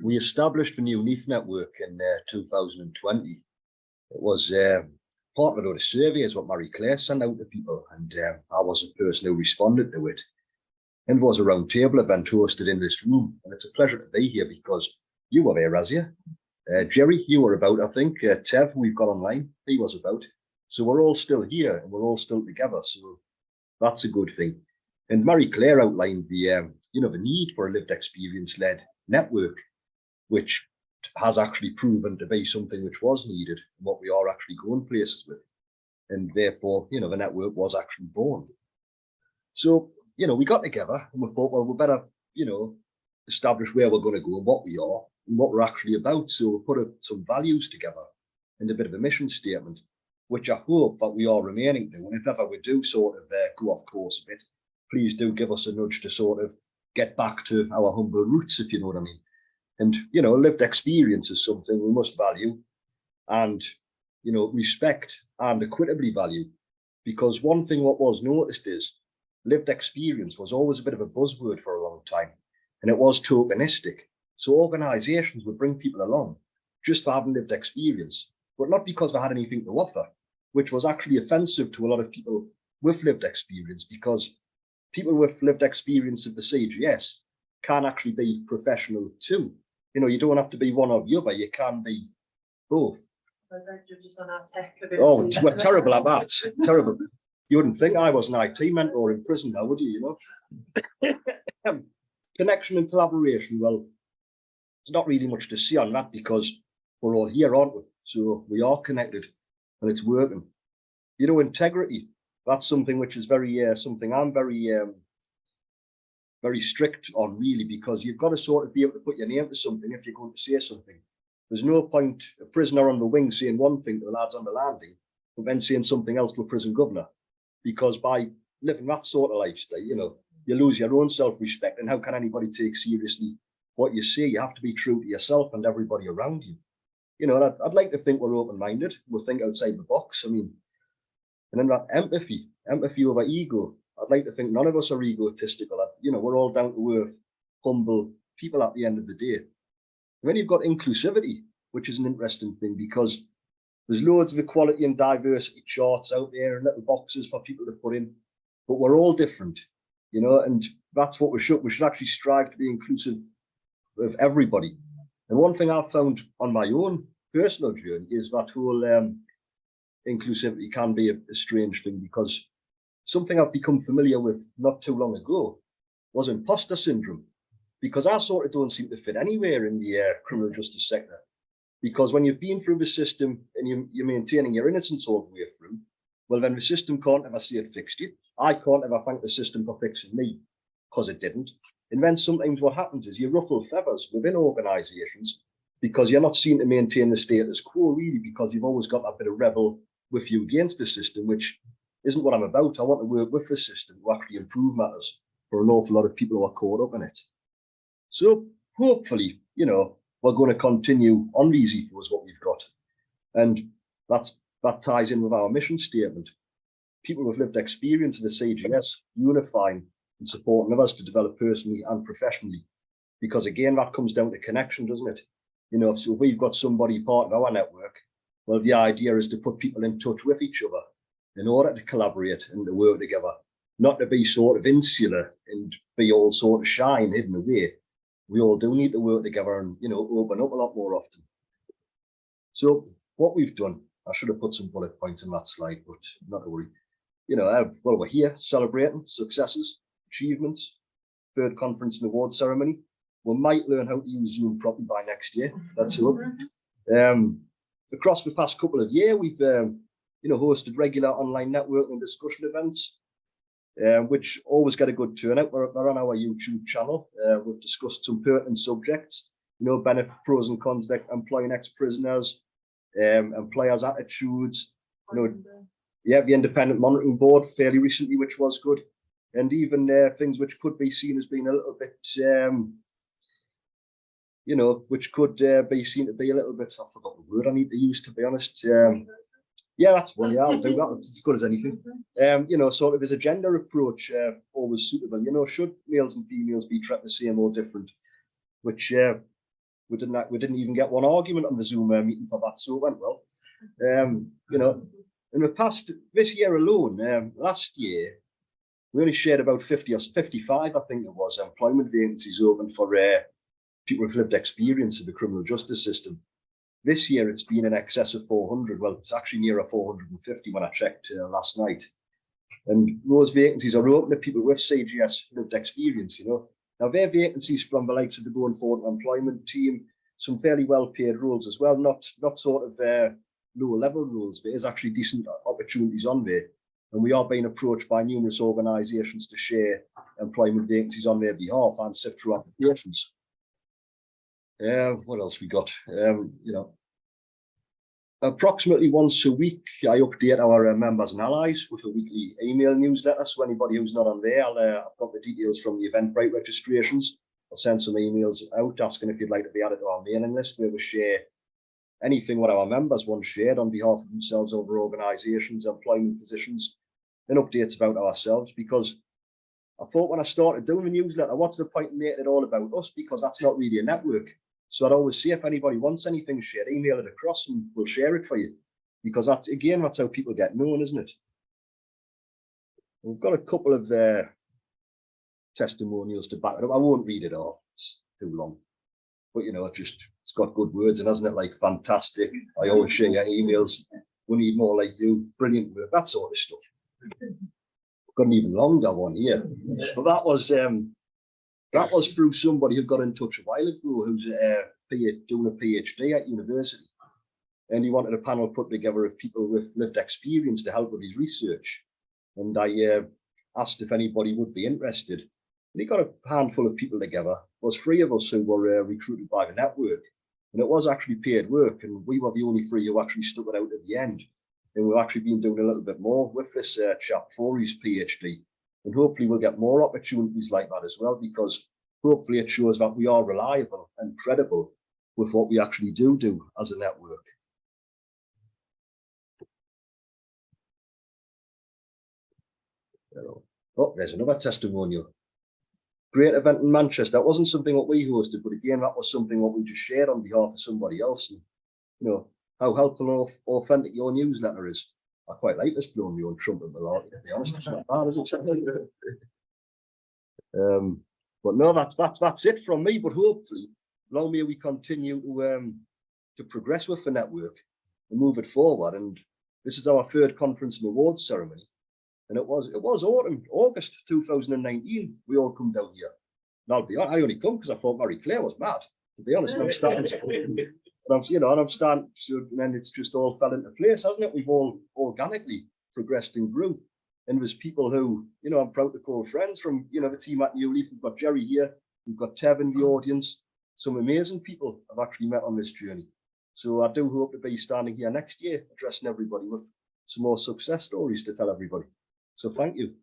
We established the new NEAF network in 2020. It was part of a load of surveys what Marie Claire sent out to people, and I was the person who responded to it. And there was a round table event hosted in this room, and it's a pleasure to be here because you were there, Razia. Jerry, you were about, I think. Tev, we've got online, he was about. So we're all still here and we're all still together. So that's a good thing. And Marie Claire outlined the, the need for a lived experience-led network, which has actually proven to be something which was needed and what we are actually going places with. And therefore, the network was actually born. So, we got together and we thought, well, we better, establish where we're going to go and what we are and what we're actually about. So we put some values together and a bit of a mission statement, which I hope that we are remaining to. And if ever we do sort of go off course a bit, please do give us a nudge to sort of get back to our humble roots, if you know what I mean. And, lived experience is something we must value and, respect and equitably value. Because one thing what was noticed is lived experience was always a bit of a buzzword for a long time, and it was tokenistic. So organizations would bring people along just for having lived experience, but not because they had anything to offer, which was actually offensive to a lot of people with lived experience, because people with lived experience of the CGS can actually be professional too. You don't have to be one or the other, you can be both. Oh, we're terrible at that. Terrible. You wouldn't think I was an IT mentor in prison now, would you? Connection and collaboration, well, there's not really much to see on that because we're all here, aren't we? So we are connected and it's working. Integrity, that's something which is very, something I'm very strict on, really, because you've got to sort of be able to put your name to something if you're going to say something. There's no point a prisoner on the wing saying one thing to the lads on the landing, but then saying something else to a prison governor. Because by living that sort of lifestyle, you lose your own self-respect. And how can anybody take seriously what you say? You have to be true to yourself and everybody around you. I'd like to think we're open-minded. We'll think outside the box. And then that empathy over ego. I'd like to think none of us are egotistical. We're all down to earth, humble people at the end of the day. And then you've got inclusivity, which is an interesting thing because there's loads of equality and diversity charts out there and little boxes for people to put in, but we're all different, and that's what we should actually strive to be inclusive of everybody. And one thing I've found on my own personal journey is that whole inclusivity can be a strange thing, because something I've become familiar with not too long ago was imposter syndrome, because I sort of don't seem to fit anywhere in the criminal justice sector. Because when you've been through the system and you're maintaining your innocence all the way through, well, then the system can't ever say it fixed you. I can't ever thank the system for fixing me, because it didn't. And then sometimes what happens is you ruffle feathers within organisations because you're not seen to maintain the status quo, really, because you've always got that bit of rebel with you against the system, which isn't what I'm about. I want to work with the system to actually improve matters for an awful lot of people who are caught up in it. So hopefully, we're going to continue on these ethos, what we've got. And that ties in with our mission statement. People with lived experience of the CGS, unifying and supporting others to develop personally and professionally. Because again, that comes down to connection, doesn't it? So if we've got somebody part of our network, well, the idea is to put people in touch with each other in order to collaborate and to work together, not to be sort of insular and be all sort of shy and hidden away. We all do need to work together and, open up a lot more often. So what we've done, I should have put some bullet points on that slide, but not to worry. Well, we're here celebrating successes, achievements, third conference and award ceremony. We might learn how to use Zoom properly by next year. Let's hope. Across the past couple of years, we've, hosted regular online networking and discussion events, which always get a good turnout. They're on our YouTube channel. We've discussed some pertinent subjects, benefit, pros and cons of employing ex-prisoners, employers' attitudes, the independent monitoring board fairly recently, which was good, and even things which could be seen as being a little bit, which could be seen to be a little bit, I forgot the word I need to use, to be honest. Yeah, that's one. Yeah, I'll do that. It's as good as anything. Sort of as a gender approach, always suitable. Should males and females be treated the same or different? Which we didn't even get one argument on the Zoom meeting for that, so it went well. You know, in the past, this year alone, last year, we only shared about 50 or 55, I think it was, employment vacancies open for people with lived experience of the criminal justice system. This year, it's been in excess of 400. Well, it's actually nearer 450 when I checked last night. And those vacancies are open to people with CGS lived experience, you know. Now, they're vacancies from the likes of the Cornfoot employment team, some fairly well-paid roles as well, not sort of lower-level roles. There is actually decent opportunities on there. And we are being approached by numerous organisations to share employment vacancies on their behalf and sift through applications. What else we got? You know, approximately once a week, I update our members and allies with a weekly email newsletter. So anybody who's not on there, I've got the details from the Eventbrite registrations. I'll send some emails out asking if you'd like to be added to our mailing list, where we share anything what our members want shared on behalf of themselves over organisations, employment positions, and updates about ourselves. Because I thought when I started doing the newsletter, what's the point in making it all about us? Because that's not really a network. So I'd always say, if anybody wants anything shared, email it across and we'll share it for you. Because that's, again, that's how people get known, isn't it? We've got a couple of testimonials to back it up. I won't read it all, it's too long. But, you know, it's got good words, and hasn't it? Like, fantastic. I always share your emails. We need more like you. Brilliant work. That sort of stuff. Got an even longer one here. But that was through somebody who got in touch a while ago, who's doing a PhD at university. And he wanted a panel put together of people with lived experience to help with his research. And I asked if anybody would be interested. And he got a handful of people together. There was 3 of us who were recruited by the network. And it was actually paid work. And we were the only 3 who actually stuck it out at the end. And we've actually been doing a little bit more with this chap for his PhD. And hopefully we'll get more opportunities like that as well, because hopefully it shows that we are reliable and credible with what we actually do as a network. Oh, there's another testimonial. Great event in Manchester. That wasn't something that we hosted, but again, that was something what we just shared on behalf of somebody else. And, you know, how helpful and authentic your newsletter is. I quite like this blowing your own trumpet malarkey, to be honest. It's not bad, is it? But no, that's it from me. But hopefully, long may we continue to progress with the network and move it forward. And this is our 3rd conference and awards ceremony. And it was August 2019. We all come down here. And I'll be honest, I only come because I thought Mary Claire was mad. To be honest, I'm starting to, and then it's just all fell into place, hasn't it? We've all organically progressed and grew. And there's people who, you know, I'm proud to call friends from, you know, the team at New Leaf. We've got Jerry here, we've got Tev in the audience. Some amazing people I've actually met on this journey. So I do hope to be standing here next year, addressing everybody with some more success stories to tell everybody. So thank you.